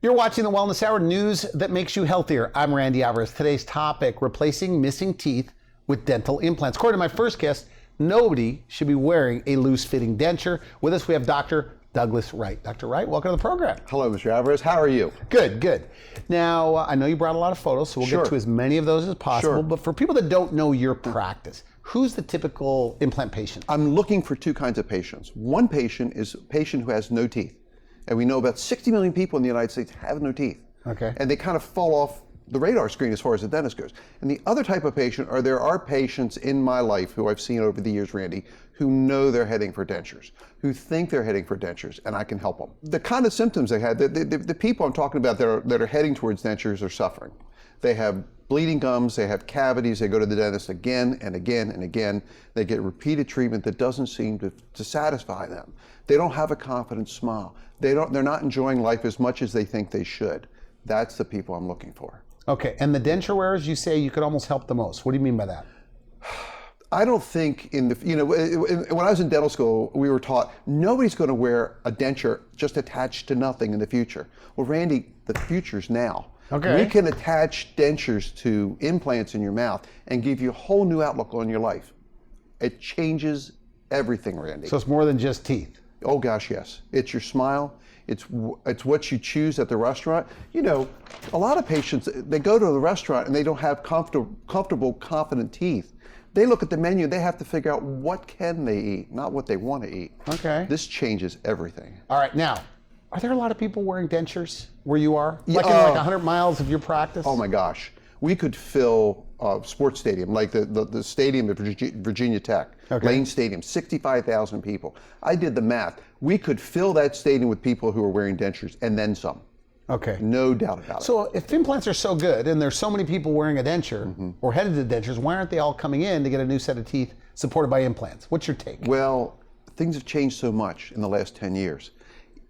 You're watching the Wellness Hour, news that makes you healthier. I'm Randy Alvarez. Today's topic, replacing missing teeth with dental implants. According to my first guest, nobody should be wearing a loose-fitting denture. With us, we have Dr. Douglas Wright. Dr. Wright, welcome to the program. Hello, Mr. Alvarez. How are you? Good, good. Now, I know you brought a lot of photos, so we'll get to as many of those as possible. Sure. But for people that don't know your practice, who's the typical implant patient? I'm looking for two kinds of patients. One patient is a patient who has no teeth. And we know about 60 million people in the United States have no teeth. Okay. And they kind of fall off the radar screen as far as the dentist goes. And the other type of patient there are patients in my life who I've seen over the years, Randy, who know they're heading for dentures, who think they're heading for dentures, and I can help them. The kind of symptoms they had, the people I'm talking about that are heading towards dentures are suffering. They have bleeding gums, they have cavities, they go to the dentist again and again and again. They get repeated treatment that doesn't seem to satisfy them. They don't have a confident smile. They're not enjoying life as much as they think they should. That's the people I'm looking for. Okay, and the denture wearers, you say you could almost help the most. What do you mean by that? I don't think when I was in dental school, we were taught nobody's going to wear a denture just attached to nothing in the future. Well, Randy, the future's now. Okay. We can attach dentures to implants in your mouth and give you a whole new outlook on your life. It changes everything, Randy. So it's more than just teeth. Oh gosh, yes. It's your smile. It's what you choose at the restaurant. You know, a lot of patients, they go to the restaurant and they don't have comfortable, confident teeth. They look at the menu, they have to figure out what can they eat, not what they want to eat. Okay. This changes everything. All right, now, are there a lot of people wearing dentures where you are? Like in like 100 miles of your practice? Oh my gosh. We could fill a sports stadium, like the stadium at Virginia Tech, Lane Stadium, 65,000 people. I did the math. We could fill that stadium with people who are wearing dentures and then some. Okay. No doubt about it. So if implants are so good and there's so many people wearing a denture or headed to dentures, why aren't they all coming in to get a new set of teeth supported by implants? What's your take? Well, things have changed so much in the last 10 years.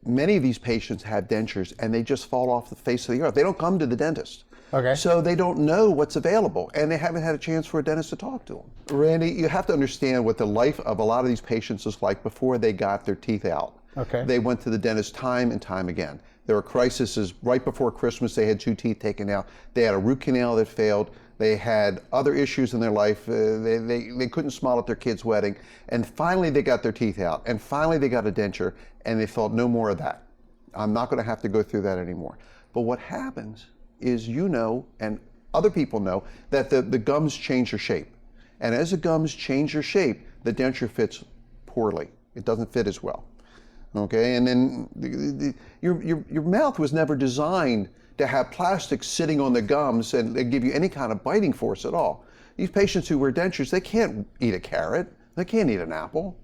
Many of these patients have dentures and they just fall off the face of the earth. They don't come to the dentist. Okay. So they don't know what's available and they haven't had a chance for a dentist to talk to them. Randy, you have to understand what the life of a lot of these patients is like before they got their teeth out. Okay. They went to the dentist time and time again. There were crises right before Christmas. They had 2 teeth taken out. They had a root canal that failed. They had other issues in their life. They couldn't smile at their kid's wedding. And finally they got their teeth out. And finally they got a denture and they thought, no more of that. I'm not going to have to go through that anymore. But what happens is, you know, and other people know, that the gums change their shape. And as the gums change their shape, the denture fits poorly. It doesn't fit as well. Okay, and then your mouth was never designed to have plastic sitting on the gums and give you any kind of biting force at all. These patients who wear dentures, they can't eat a carrot. They can't eat an apple.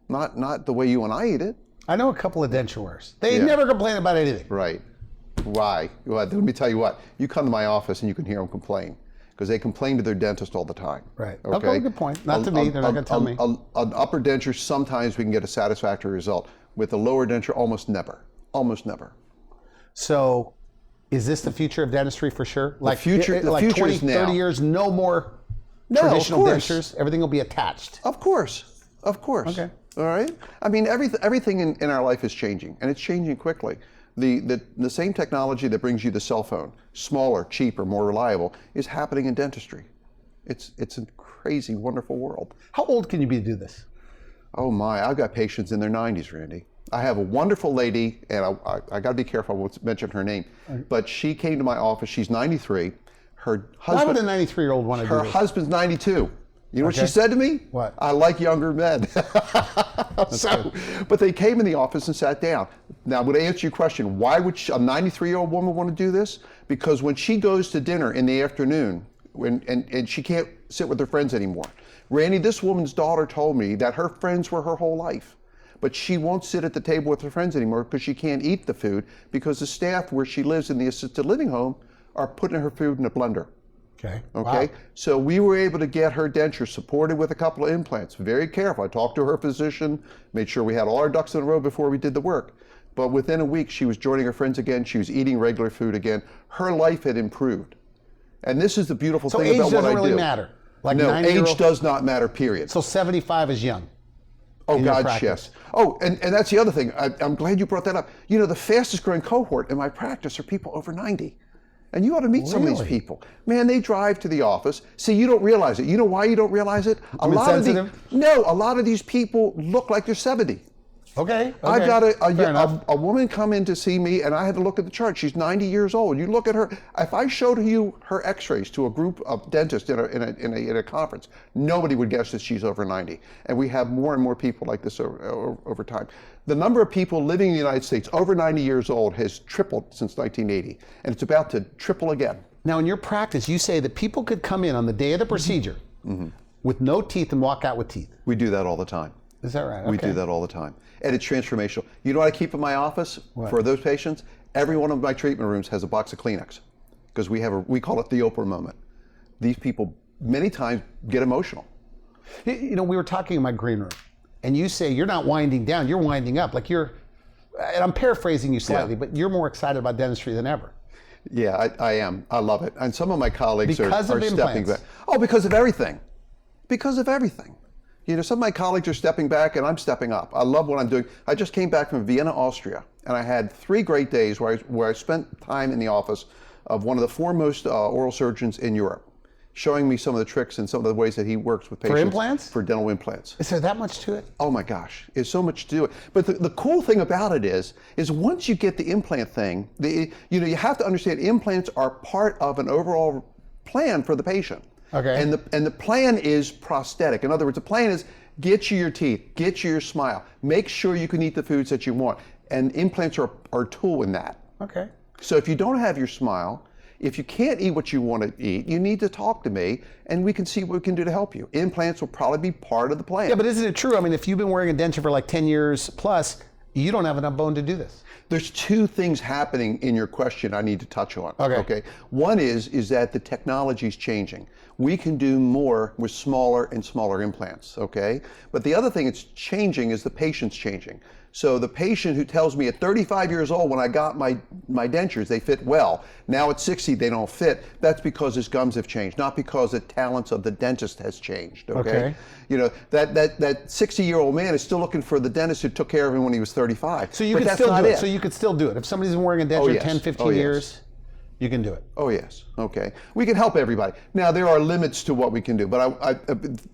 Not the way you and I eat it. I know a couple of denture wearers. They never complain about anything. Right. Why? Well, let me tell you what. You come to my office and you can hear them complain, because they complain to their dentist all the time. Right. Okay. Good point. Not to me. They're not going to tell me. An upper denture, sometimes we can get a satisfactory result. With a lower denture, almost never. Almost never. So, is this the future of dentistry for sure? Like the future 20, is now. 30 years, no more traditional dentures. Everything will be attached. Of course. Of course. Okay. All right. I mean, everything in our life is changing, and it's changing quickly. The same technology that brings you the cell phone, smaller, cheaper, more reliable, is happening in dentistry. It's a crazy, wonderful world. How old can you be to do this? Oh my, I've got patients in their 90s, Randy. I have a wonderful lady, and I got to be careful I won't mention her name, but she came to my office. She's 93. Her husband. Why would a 93-year-old want to do this? Her husband's 92. You know what she said to me? What? I like younger men. But they came in the office and sat down. Now, I'm going to answer your question. Why would a 93-year-old woman want to do this? Because when she goes to dinner in the afternoon, and she can't sit with her friends anymore. Randy, this woman's daughter told me that her friends were her whole life, but she won't sit at the table with her friends anymore because she can't eat the food because the staff where she lives in the assisted living home are putting her food in a blender. Okay. Okay. Wow. So we were able to get her denture supported with a couple of implants. Very careful. I talked to her physician, made sure we had all our ducks in a row before we did the work. But within a week, she was joining her friends again. She was eating regular food again. Her life had improved. And this is the beautiful thing about what I do. So age doesn't really matter? Like no, age does not matter, period. So 75 is young? Oh, in your God, practice? yes. Oh, and that's the other thing. I'm glad you brought that up. You know, the fastest growing cohort in my practice are people over 90. And you ought to meet some of these Really? people. Man, they drive to the office. See, you don't realize it. You know why you don't realize it? A lot of these people look like they're 70. Okay. I've got Fair enough. a woman come in to see me, and I had to look at the chart. She's 90 years old. You look at her. If I showed you her X-rays to a group of dentists in a conference, nobody would guess that she's over 90. And we have more and more people like this over time. The number of people living in the United States over 90 years old has tripled since 1980, and it's about to triple again. Now, in your practice, you say that people could come in on the day of the procedure with no teeth and walk out with teeth. We do that all the time. Is that right? We do that all the time. And it's transformational. You know what I keep in my office for those patients? Every one of my treatment rooms has a box of Kleenex, because we call it the Oprah moment. These people many times get emotional. You know, we were talking in my green room, and you say you're not winding down, you're winding up. Like and I'm paraphrasing you slightly, but you're more excited about dentistry than ever. Yeah, I am. I love it. And some of my colleagues are stepping back. Oh, because of everything. Because of everything. You know, some of my colleagues are stepping back and I'm stepping up. I love what I'm doing. I just came back from Vienna, Austria, and I had 3 great days where I spent time in the office of one of the foremost oral surgeons in Europe, showing me some of the tricks and some of the ways that he works with patients. For implants? For dental implants. Is there that much to it? Oh my gosh, there's so much to do it. But the cool thing about it is once you get the implant thing, you have to understand implants are part of an overall plan for the patient. Okay. And the plan is prosthetic. In other words, the plan is get you your teeth, get you your smile, make sure you can eat the foods that you want. And implants are a tool in that. Okay. So if you don't have your smile, if you can't eat what you want to eat, you need to talk to me and we can see what we can do to help you. Implants will probably be part of the plan. Yeah, but isn't it true? I mean, if you've been wearing a denture for like 10 years plus, you don't have enough bone to do this. There's 2 things happening in your question I need to touch on. Okay. One is that the technology is changing. We can do more with smaller and smaller implants, okay? But the other thing that's changing is the patient's changing. So the patient who tells me at 35 years old when I got my dentures, they fit well. Now at 60, they don't fit. That's because his gums have changed, not because the talents of the dentist has changed, okay? You know, that 60-year-old man is still looking for the dentist who took care of him when he was 35. So you can still do it. So you could still do it. If somebody's been wearing a denture 10, 15 years, you can do it. Oh yes, okay. We can help everybody. Now there are limits to what we can do, but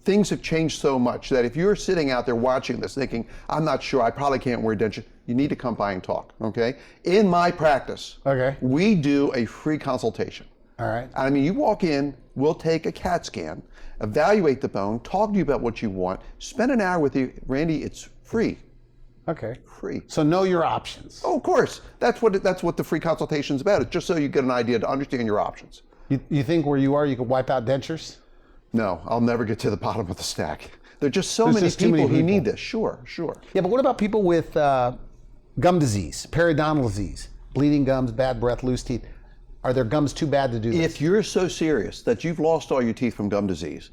things have changed so much that if you're sitting out there watching this thinking, I'm not sure, I probably can't wear a denture, you need to come by and talk, okay? In my practice, we do a free consultation. All right. I mean, you walk in, we'll take a CAT scan, evaluate the bone, talk to you about what you want, spend an hour with you. Randy, it's free. Okay. Free. So know your options. Oh, of course. That's what the free consultation is about. It's just so you get an idea to understand your options. You think where you are, you could wipe out dentures? No, I'll never get to the bottom of the stack. There are just so many people who need this. Sure. Yeah, but what about people with gum disease, periodontal disease, bleeding gums, bad breath, loose teeth? Are their gums too bad to do this? If you're so serious that you've lost all your teeth from gum disease,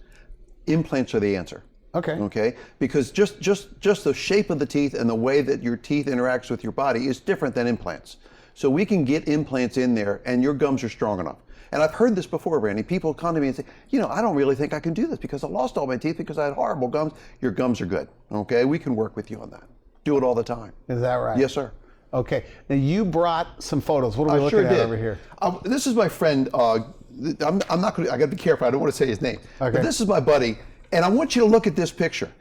implants are the answer. Okay. Because just the shape of the teeth and the way that your teeth interacts with your body is different than implants. So we can get implants in there and your gums are strong enough. And I've heard this before, Randy. People come to me and say, you know, I don't really think I can do this because I lost all my teeth because I had horrible gums. Your gums are good. Okay. We can work with you on that. Do it all the time. Is that right? Yes, sir. Okay. Now you brought some photos. What are we looking at over here? This is my friend. I'm not going to. I got to be careful. I don't want to say his name. Okay. But this is my buddy. And I want you to look at this picture.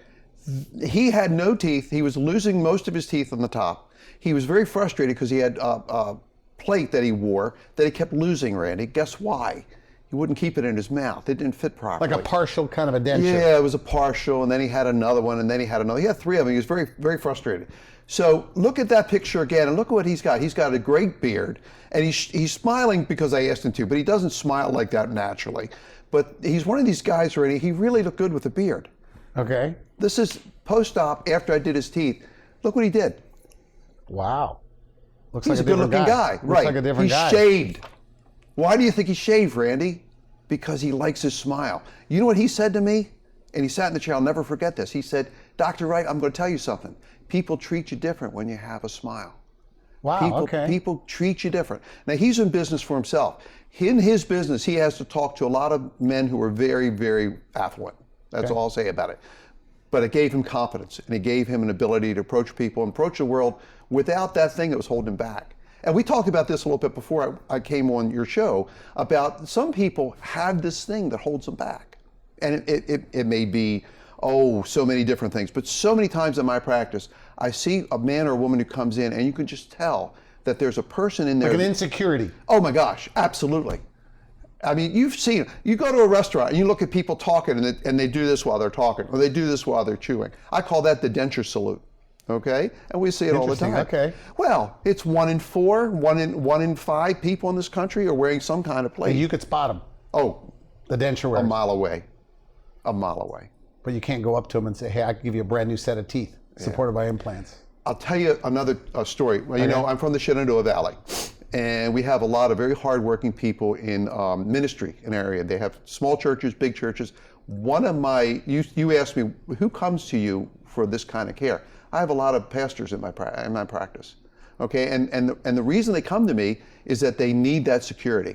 He had no teeth. He was losing most of his teeth on the top. He was very frustrated because he had a plate that he wore that he kept losing, Randy. Guess why? He wouldn't keep it in his mouth. It didn't fit properly. Like a partial kind of a denture. Yeah, it was a partial, and then he had another one, and then he had another. He had 3 of them. He was very, very frustrated. So look at that picture again, and look at what he's got. He's got a great beard, and he's smiling because I asked him to, but he doesn't smile like that naturally. But he's one of these guys, Randy, he really looked good with a beard. Okay. This is post-op after I did his teeth. Look what he did. Wow. Looks He's like a good-looking guy. Looks Right. like a different guy. He's shaved. Why do you think he shaved, Randy? Because he likes his smile. You know what he said to me? And he sat in the chair. I'll never forget this. He said, Dr. Wright, I'm going to tell you something. People treat you different when you have a smile. Wow, People treat you different. Now, he's in business for himself. In his business, he has to talk to a lot of men who are very, very affluent. That's all I'll say about it. but it gave him confidence, and it gave him an ability to approach people and approach the world without that thing that was holding him back. And we talked about this a little bit before I came on your show, about some people have this thing that holds them back. And it may be, so many different things, but so many times in my practice, I see a man or a woman who comes in and you can just tell that there's a person in there. Like an insecurity. Oh my gosh, absolutely. I mean, you've seen it. You go to a restaurant and you look at people talking and they do this while they're talking, or they do this while they're chewing. I call that the denture salute. Okay, and we see it all the time. Okay. Well, it's 1 in 4, 1 in 5 people in this country are wearing some kind of plate. And you could spot them. Oh, the denture wearers. a mile away. But you can't go up to them and say, "Hey, I can give you a brand new set of teeth, supported by implants." I'll tell you another story. Well, you know, I'm from the Shenandoah Valley, and we have a lot of very hardworking people in ministry in the area. They have small churches, big churches. One of my, you asked me, who comes to you for this kind of care? I have a lot of pastors in my practice, okay? And the reason they come to me is that they need that security.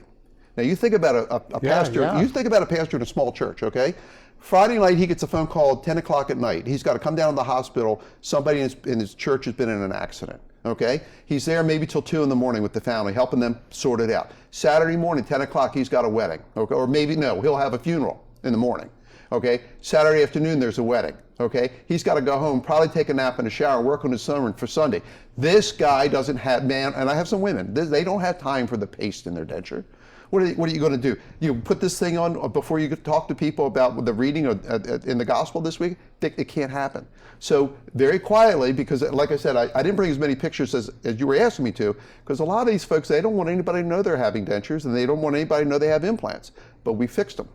Now you think about a pastor, you think about a pastor in a small church, okay? Friday night he gets a phone call at 10 o'clock at night. He's got to come down to the hospital. Somebody in his church has been in an accident, okay? He's there maybe till 2 in the morning with the family, helping them sort it out. Saturday morning, 10 o'clock, he's got a wedding, okay? Or maybe no, he'll have a funeral in the morning. Okay, Saturday afternoon there's a wedding. Okay, he's got to go home, probably take a nap and a shower, work on his sermon for Sunday. This guy doesn't have, and I have some women, they don't have time for the paste in their denture. What are you going to do? You put this thing on before you talk to people about the reading in the gospel this week? It can't happen. So very quietly, because like I said, I didn't bring as many pictures as you were asking me to, because a lot of these folks, they don't want anybody to know they're having dentures, and they don't want anybody to know they have implants. But we fixed them.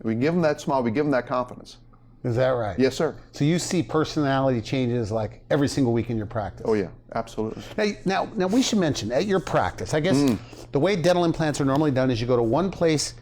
We give them that smile, we give them that confidence. Is that right? Yes, sir. So you see personality changes like every single week in your practice? Oh yeah, absolutely. Now we should mention, at your practice, I guess the way dental implants are normally done is you go to one place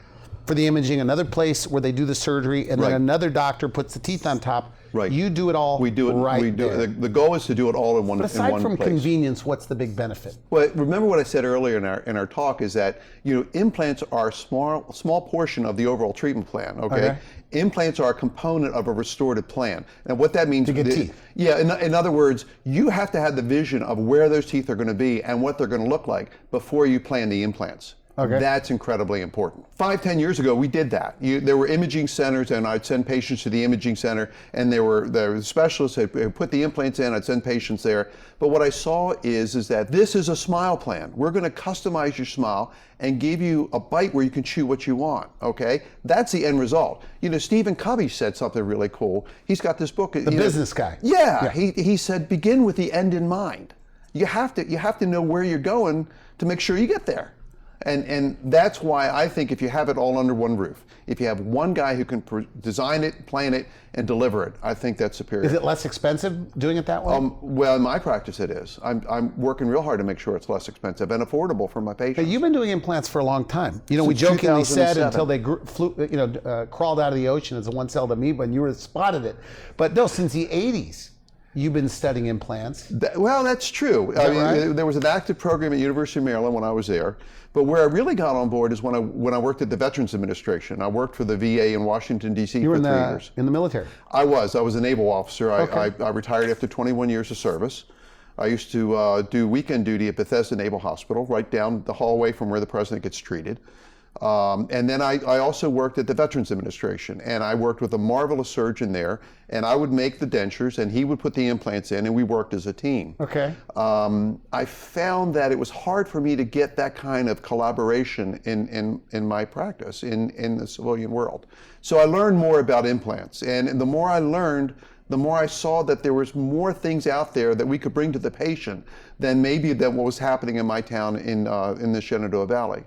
for the imaging, another place where they do the surgery, and then another doctor puts the teeth on top. Right. You do it all. We do it right we do there. The goal is to do it all in one place. But aside from convenience, what's the big benefit? Well, remember what I said earlier in our talk is that, you know, implants are a small portion of the overall treatment plan, okay? Implants are a component of a restorative plan. And what that means to get teeth. Yeah, in other words, you have to have the vision of where those teeth are going to be and what they're going to look like before you plan the implants. Okay. That's incredibly important. 5-10 years ago, we did that. There were imaging centers, and I'd send patients to the imaging center, and there were specialists who put the implants in. I'd send patients there. But what I saw is that this is a smile plan. We're going to customize your smile and give you a bite where you can chew what you want. Okay, that's the end result. You know, Stephen Covey said something really cool. He's got this book. The business guy. Yeah, he said, begin with the end in mind. You have to know where you're going to make sure you get there. And that's why I think if you have it all under one roof, if you have one guy who can design it, plan it, and deliver it, I think that's superior. Is it less expensive doing it that way? Well, in my practice it is. I'm working real hard to make sure it's less expensive and affordable for my patients. Hey, you've been doing implants for a long time. You know, Since we jokingly said 2007. until they crawled out of the ocean as a one-celled amoeba, and you were spotted it. But no, since the 80s. You've been studying implants. Well, that's true. Is that right? There was an active program at University of Maryland when I was there, but where I really got on board is when I worked at the Veterans Administration. I worked for the VA in Washington, D.C. for 3 years. In the military? I was a naval officer. Okay. I retired after 21 years of service. I used to do weekend duty at Bethesda Naval Hospital, right down the hallway from where the president gets treated. And then I also worked at the Veterans Administration, and I worked with a marvelous surgeon there, and I would make the dentures and he would put the implants in, and we worked as a team. Okay. I found that it was hard for me to get that kind of collaboration in my practice in the civilian world. So I learned more about implants, and the more I learned, the more I saw that there was more things out there that we could bring to the patient than what was happening in my town in the Shenandoah Valley.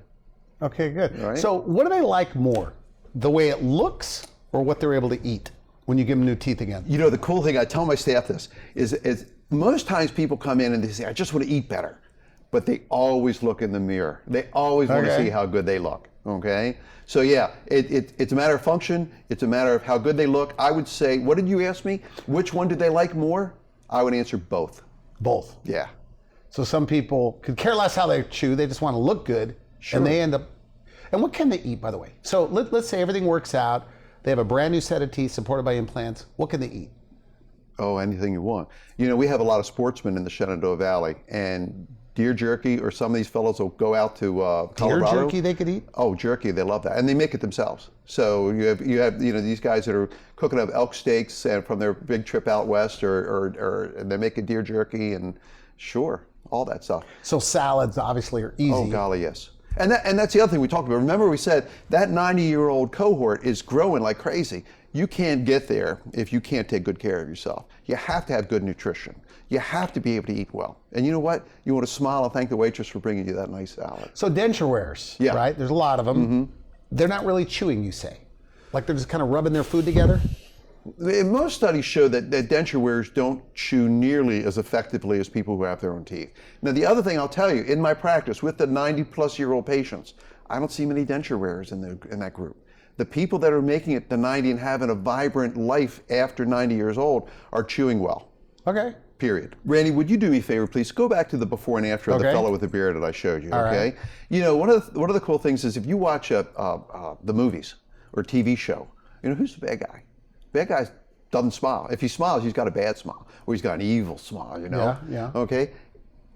Okay, good. Right. So what do they like more? The way it looks or what they're able to eat when you give them new teeth again? You know, the cool thing, I tell my staff this, is most times people come in and they say, I just want to eat better. But they always look in the mirror. They always want to see how good they look, okay? So yeah, it's a matter of function. It's a matter of how good they look. I would say, what did you ask me? Which one did they like more? I would answer both. Both? Yeah. So some people could care less how they chew. They just want to look good. Sure. And they end up, and what can they eat, by the way? So let's say everything works out. They have a brand new set of teeth supported by implants. What can they eat? Oh, anything you want. You know, we have a lot of sportsmen in the Shenandoah Valley, and deer jerky, or some of these fellows will go out to Colorado. Deer jerky they could eat? Oh, jerky, they love that, and they make it themselves. So you have these guys that are cooking up elk steaks and from their big trip out west, or they make a deer jerky, and sure, all that stuff. So salads obviously are easy. Oh golly, yes. And that's the other thing we talked about. Remember, we said that 90-year-old cohort is growing like crazy. You can't get there if you can't take good care of yourself. You have to have good nutrition. You have to be able to eat well. And you know what? You want to smile and thank the waitress for bringing you that nice salad. So denture wearers, Yeah. right? There's a lot of them. Mm-hmm. They're not really chewing, you say? Like they're just kind of rubbing their food together? Most studies show that denture wearers don't chew nearly as effectively as people who have their own teeth. Now, the other thing I'll tell you, in my practice with the 90-plus-year-old patients, I don't see many denture wearers in that group. The people that are making it to 90 and having a vibrant life after 90 years old are chewing well. Okay. Period. Randy, would you do me a favor, please? Go back to the before and after of the fellow with the beard that I showed you, All okay? right. You know, one of the cool things is if you watch the movies or TV show, you know, who's the bad guy? Bad guy doesn't smile. If he smiles, he's got a bad smile, or he's got an evil smile, you know? Yeah. Okay?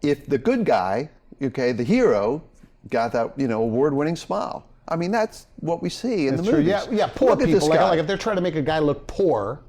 If the good guy, okay, the hero, got that, you know, award-winning smile. I mean, that's what we see in the movies. Yeah, poor Look at people. this guy. Like if they're trying to make a guy look poor,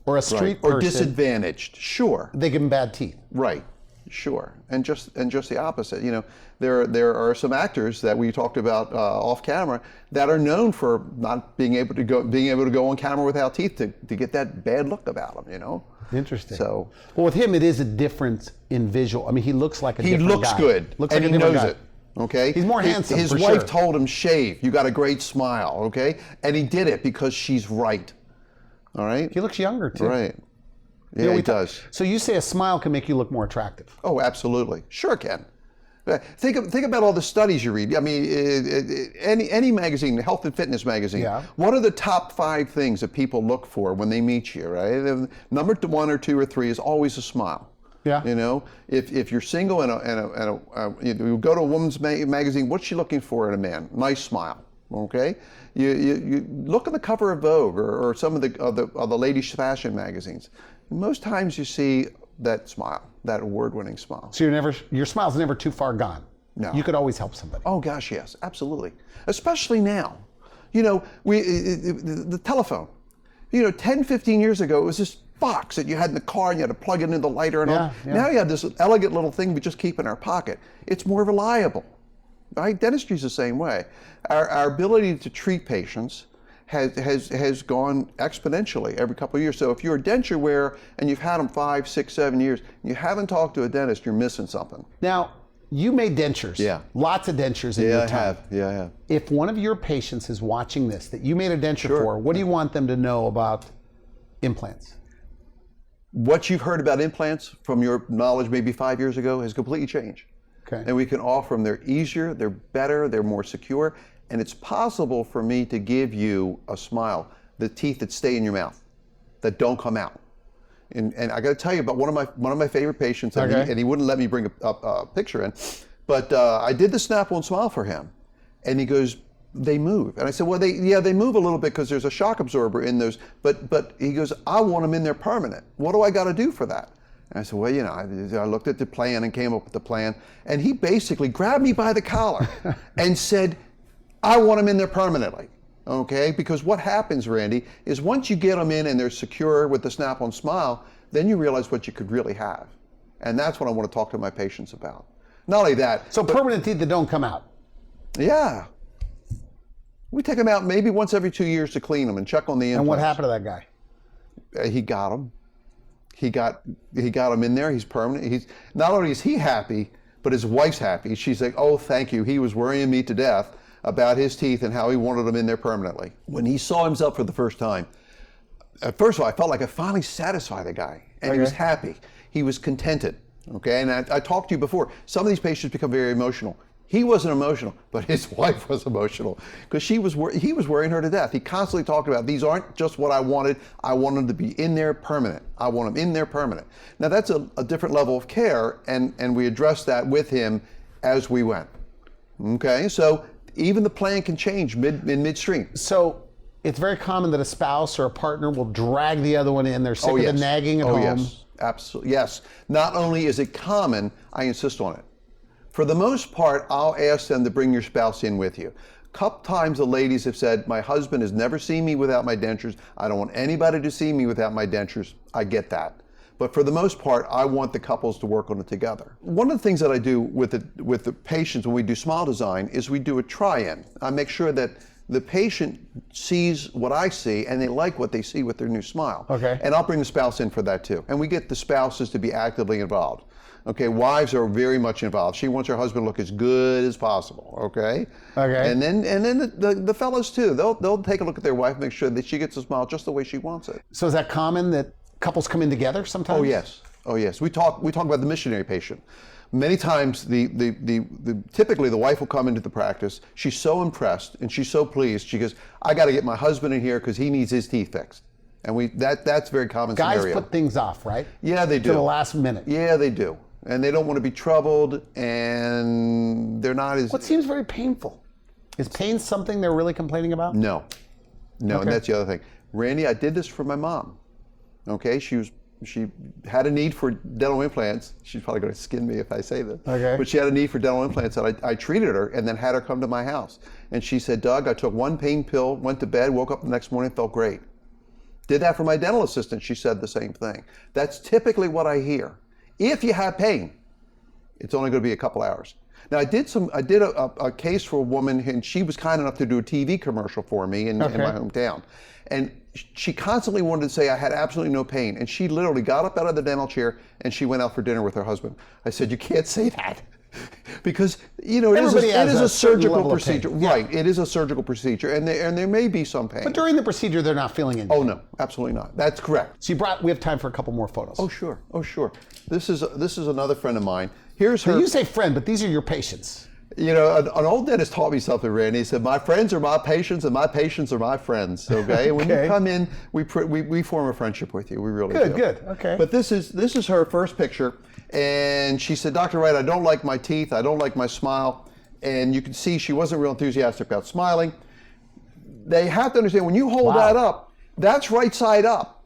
or a street Or person, disadvantaged, sure. they give him bad teeth. Right, sure, and just the opposite. You know, there are some actors that we talked about off camera that are known for not being able to go on camera without teeth to get that bad look about them. You know. Interesting. So, well, with him, it is a difference in visual. I mean, he looks like a different guy. he looks good, Looks and like a he different knows guy. it. Okay. He's more handsome. His for wife sure. told him, "Shave. You got a great smile." Okay, and he did it because she's right. All right. He looks younger too. Right. Yeah, You know, he does. So you say a smile can make you look more attractive. Oh, absolutely. Sure can. Think about all the studies you read. I mean, any magazine, Health and Fitness magazine, Yeah. what are the top 5 things that people look for when they meet you, right? Number 1 or 2 or 3 is always a smile. Yeah. You know, if you're single you go to a woman's magazine, what's she looking for in a man? Nice smile. Okay. You look at the cover of Vogue or some of the ladies' fashion magazines. Most times you see that smile, that award-winning smile. So your smile's never too far gone. No. You could always help somebody. Oh gosh, yes, absolutely. Especially now. You know, the telephone. You know, 10, 15 years ago, it was this box that you had in the car and you had to plug it into the lighter and all. Yeah. Now you have this elegant little thing we just keep in our pocket. It's more reliable. Right? Dentistry is the same way. Our ability to treat patients has gone exponentially every couple of years. So if you're a denture wearer and you've had them 5, 6, 7 years, and you haven't talked to a dentist, you're missing something. Now, you made dentures. Yeah. Lots of dentures in your time. Yeah, I have. If one of your patients is watching this that you made a denture for, what do you want them to know about implants? What you've heard about implants from your knowledge maybe 5 years ago has completely changed. Okay. And we can offer them. They're easier, they're better, they're more secure, and it's possible for me to give you a smile, the teeth that stay in your mouth, that don't come out. And I got to tell you about one of my favorite patients, and he wouldn't let me bring a picture in, but I did the Snap-on Smile for him, and he goes, "They move." And I said, "Well, they move a little bit because there's a shock absorber in those, but he goes, I want them in there permanent. What do I got to do for that?" And I said, "Well, you know, I looked at the plan and came up with the plan." And he basically grabbed me by the collar and said, "I want them in there permanently." Okay? Because what happens, Randy, is once you get them in and they're secure with the Snap-on Smile, then you realize what you could really have. And that's what I want to talk to my patients about. Not only that. So permanent teeth that don't come out. Yeah. We take them out maybe once every 2 years to clean them and check on the implants. And what happened to that guy? He got them. He got him in there. He's permanent. He's not only is he happy, but his wife's happy. She's like, "Oh, thank you." He was worrying me to death about his teeth and how he wanted them in there permanently. When he saw himself for the first time, first of all, I felt like I finally satisfied the guy, and he was happy. He was contented. Okay, and I talked to you before. Some of these patients become very emotional. He wasn't emotional, but his wife was emotional because he was worrying her to death. He constantly talked about, these aren't just what I wanted. I want them to be in there permanent. I want them in there permanent. Now that's a different level of care, and we addressed that with him as we went. Okay, so even the plan can change in midstream. So it's very common that a spouse or a partner will drag the other one in. They're sick of the nagging at home. Yes, absolutely. Yes. Not only is it common, I insist on it. For the most part, I'll ask them to bring your spouse in with you. A couple times the ladies have said, my husband has never seen me without my dentures. I don't want anybody to see me without my dentures. I get that. But for the most part, I want the couples to work on it together. One of the things that I do with the patients when we do smile design is we do a try-in. I make sure that the patient sees what I see and they like what they see with their new smile. Okay. And I'll bring the spouse in for that too. And we get the spouses to be actively involved. Okay, wives are very much involved. She wants her husband to look as good as possible. Okay. Okay. And then the fellows too. They'll take a look at their wife, make sure that she gets a smile just the way she wants it. So is that common that couples come in together sometimes? Oh yes. Oh yes. We talk about the missionary patient. Many times typically the wife will come into the practice. She's so impressed and she's so pleased. She goes, I got to get my husband in here because he needs his teeth fixed. And that's a very common Guys scenario. put things off, right? Yeah, they do. To the last minute. Yeah, they do. And they don't want to be troubled, and they're not as... What seems very painful? Is pain something they're really complaining about? No. No, Okay. And that's the other thing. Randy, I did this for my mom. Okay, she had a need for dental implants. She's probably going to skin me if I say this. Okay. But she had a need for dental implants, and I treated her and then had her come to my house. And she said, Doug, I took one pain pill, went to bed, woke up the next morning, felt great. Did that for my dental assistant. She said the same thing. That's typically what I hear. If you have pain, it's only going to be a couple hours. Now, I did a case for a woman, and she was kind enough to do a TV commercial for me in my hometown. And she constantly wanted to say I had absolutely no pain. And she literally got up out of the dental chair and she went out for dinner with her husband. I said, you can't say that. Because, you know, it is a surgical procedure. Yeah. Right, it is a surgical procedure, and there may be some pain. But during the procedure, they're not feeling anything. Oh no, absolutely not. That's correct. So we have time for a couple more photos. Oh sure, oh sure. This is another friend of mine. Here's her. So you say friend, but these are your patients. You know, an old dentist taught me something, Randy. He said, my friends are my patients and my patients are my friends, okay? And when you come in, we form a friendship with you. We really do. Good, okay. But this is her first picture, and she said, Dr. Wright, I don't like my teeth, I don't like my smile, and you can see she wasn't real enthusiastic about smiling. They have to understand, when you hold that up, that's right side up.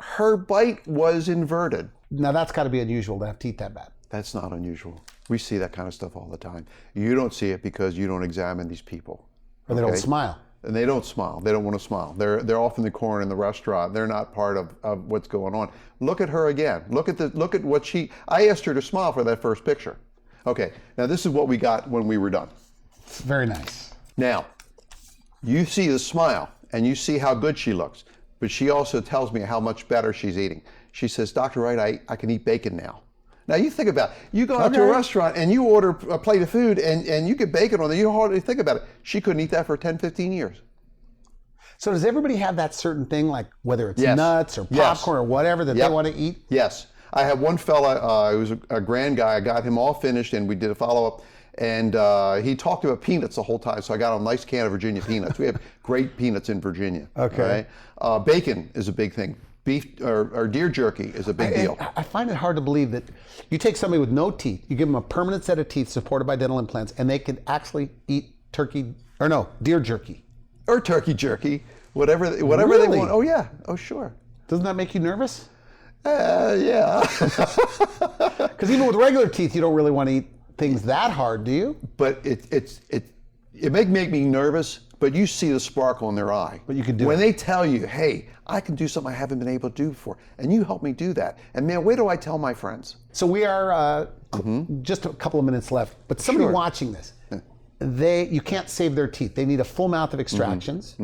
Her bite was inverted. Now that's got to be unusual to have teeth that bad. That's not unusual. We see that kind of stuff all the time. You don't see it because you don't examine these people. Or they don't smile. And they don't smile. They don't want to smile. They're off in the corner in the restaurant. They're not part of what's going on. Look at her again. Look at what I asked her to smile for that first picture. Okay, now this is what we got when we were done. Very nice. Now, you see the smile and you see how good she looks, but she also tells me how much better she's eating. She says, Dr. Wright, I can eat bacon now. Now you think about it. You go out to a restaurant and you order a plate of food and you get bacon on there. You don't hardly think about it. She couldn't eat that for 10, 15 years. So does everybody have that certain thing, like whether it's nuts or popcorn or whatever that they want to eat? Yes. I have one fella, he was a grand guy. I got him all finished and we did a follow-up. And he talked about peanuts the whole time. So I got him a nice can of Virginia peanuts. We have great peanuts in Virginia. Okay. Right? Bacon is a big thing. Beef or deer jerky is a big deal. I find it hard to believe that you take somebody with no teeth, you give them a permanent set of teeth supported by dental implants, and they can actually eat deer jerky. Or turkey jerky, whatever they Really? want. Oh yeah, oh sure. Doesn't that make you nervous? Yeah. Because even with regular teeth, you don't really want to eat things that hard, do you? But it make me nervous. But you see the sparkle in their eye. But you can do when it. they tell you, hey, I can do something I haven't been able to do before, and you help me do that. And man, where do I tell my friends? So we are just a couple of minutes left, but somebody watching this, you can't save their teeth. They need a full mouth of extractions,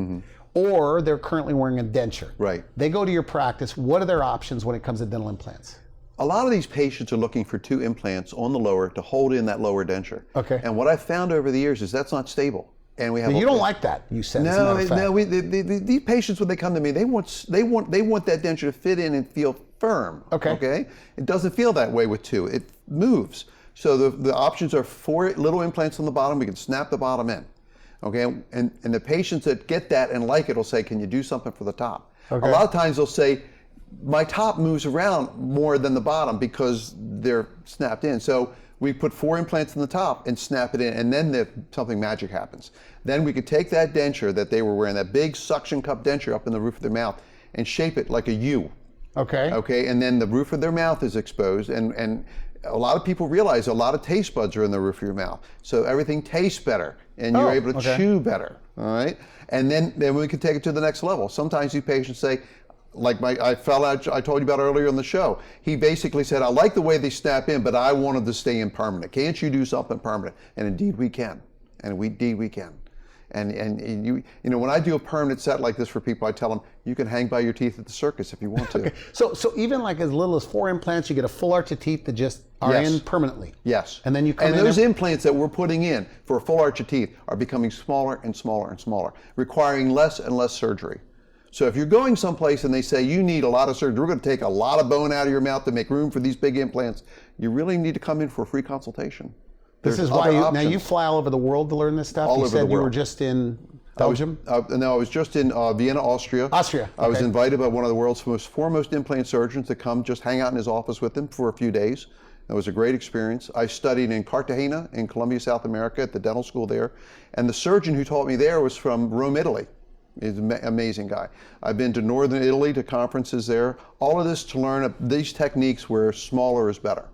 or they're currently wearing a denture. Right. They go to your practice. What are their options when it comes to dental implants? A lot of these patients are looking for 2 implants on the lower to hold in that lower denture. Okay. And what I've found over the years is that's not stable. And we have. But you don't like that, you said. No. These patients, when they come to me, they want that denture to fit in and feel firm. Okay. It doesn't feel that way with 2. It moves. So the options are 4 little implants on the bottom. We can snap the bottom in. Okay. And the patients that get that and like it will say, "Can you do something for the top?" Okay. A lot of times they'll say, "My top moves around more than the bottom because they're snapped in." So We put 4 implants in the top and snap it in, and then something magic happens. Then we could take that denture that they were wearing, that big suction cup denture up in the roof of their mouth, and shape it like a U. Okay. Okay, and then the roof of their mouth is exposed, and a lot of people realize a lot of taste buds are in the roof of your mouth. So everything tastes better, and you're able to chew better, all right? And then we can take it to the next level. Sometimes these patients say, like I told you about earlier in the show, he basically said, I like the way they snap in, but I wanted to stay in permanent. Can't you do something permanent? And indeed we can. And indeed we can. And you know, when I do a permanent set like this for people, I tell them, you can hang by your teeth at the circus if you want to. Okay. So even like as little as 4 implants, you get a full arch of teeth that just are in permanently. Yes. And then you come in. And those implants that we're putting in for a full arch of teeth are becoming smaller and smaller and smaller, requiring less and less surgery. So if you're going someplace and they say you need a lot of surgery, we're going to take a lot of bone out of your mouth to make room for these big implants, you really need to come in for a free consultation. This is why now you fly all over the world to learn this stuff? All you over said the world. You were just in Belgium? No, I was just in Vienna, Austria. Austria. I was invited by one of the world's most foremost implant surgeons to come just hang out in his office with him for a few days. It was a great experience. I studied in Cartagena in Colombia, South America at the dental school there. And the surgeon who taught me there was from Rome, Italy. He's an amazing guy. I've been to Northern Italy to conferences there. All of this to learn these techniques where smaller is better.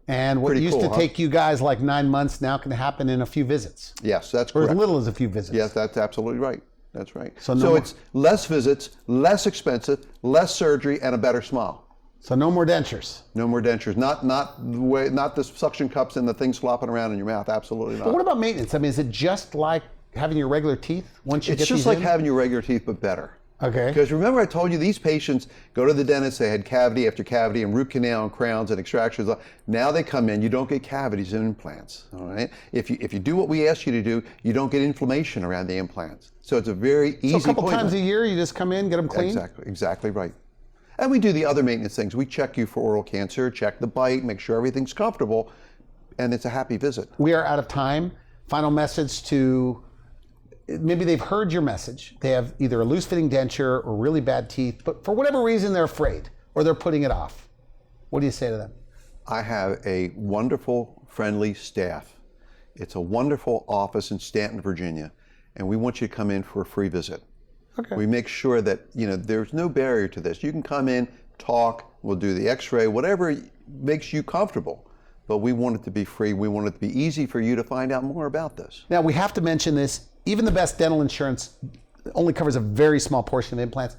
And what used to take you guys like 9 months now can happen in a few visits. Yes, that's correct. Or correct. as little as a few visits. Yes, that's absolutely right. That's right. So it's less visits, less expensive, less surgery, and a better smile. So no more dentures. No more dentures. Not the suction cups and the things flopping around in your mouth. Absolutely not. But what about maintenance? I mean, is it just like having your regular teeth once you get these in? It's just like having your regular teeth, but better. Okay. Because remember I told you these patients go to the dentist, they had cavity after cavity and root canal and crowns and extractions. Now they come in, you don't get cavities and implants, all right? If you do what we ask you to do, you don't get inflammation around the implants. So it's a very easy So a couple appointment. times a year, you just come in, get them clean? Exactly right. And we do the other maintenance things. We check you for oral cancer, check the bite, make sure everything's comfortable, and it's a happy visit. We are out of time. Final message to, maybe they've heard your message. They have either a loose-fitting denture or really bad teeth, but for whatever reason they're afraid or they're putting it off. What do you say to them? I have a wonderful, friendly staff. It's a wonderful office in Staunton, Virginia, and we want you to come in for a free visit. Okay. We make sure that there's no barrier to this. You can come in, talk, we'll do the x-ray, whatever makes you comfortable. But we want it to be free. We want it to be easy for you to find out more about this. Now we have to mention this, even the best dental insurance only covers a very small portion of implants.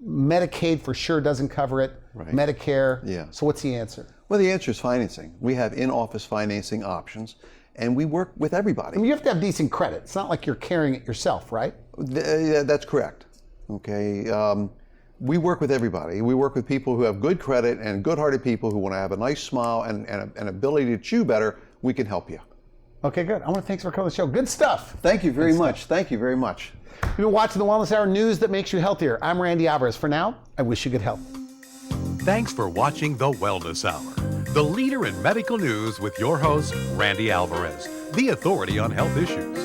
Medicaid for sure doesn't cover it. Right. Medicare. Yeah. So what's the answer? Well, the answer is financing. We have in-office financing options, and we work with everybody. I mean, you have to have decent credit. It's not like you're carrying it yourself, right? Yeah, that's correct. Okay. We work with everybody. We work with people who have good credit and good-hearted people who want to have a nice smile and an ability to chew better. We can help you. Okay, good. I want to thanks for coming to the show. Good stuff. Thank you very much. Thank you very much. You've been watching the Wellness Hour, news that makes you healthier. I'm Randy Alvarez. For now, I wish you good health. Thanks for watching the Wellness Hour, the leader in medical news with your host, Randy Alvarez, the authority on health issues.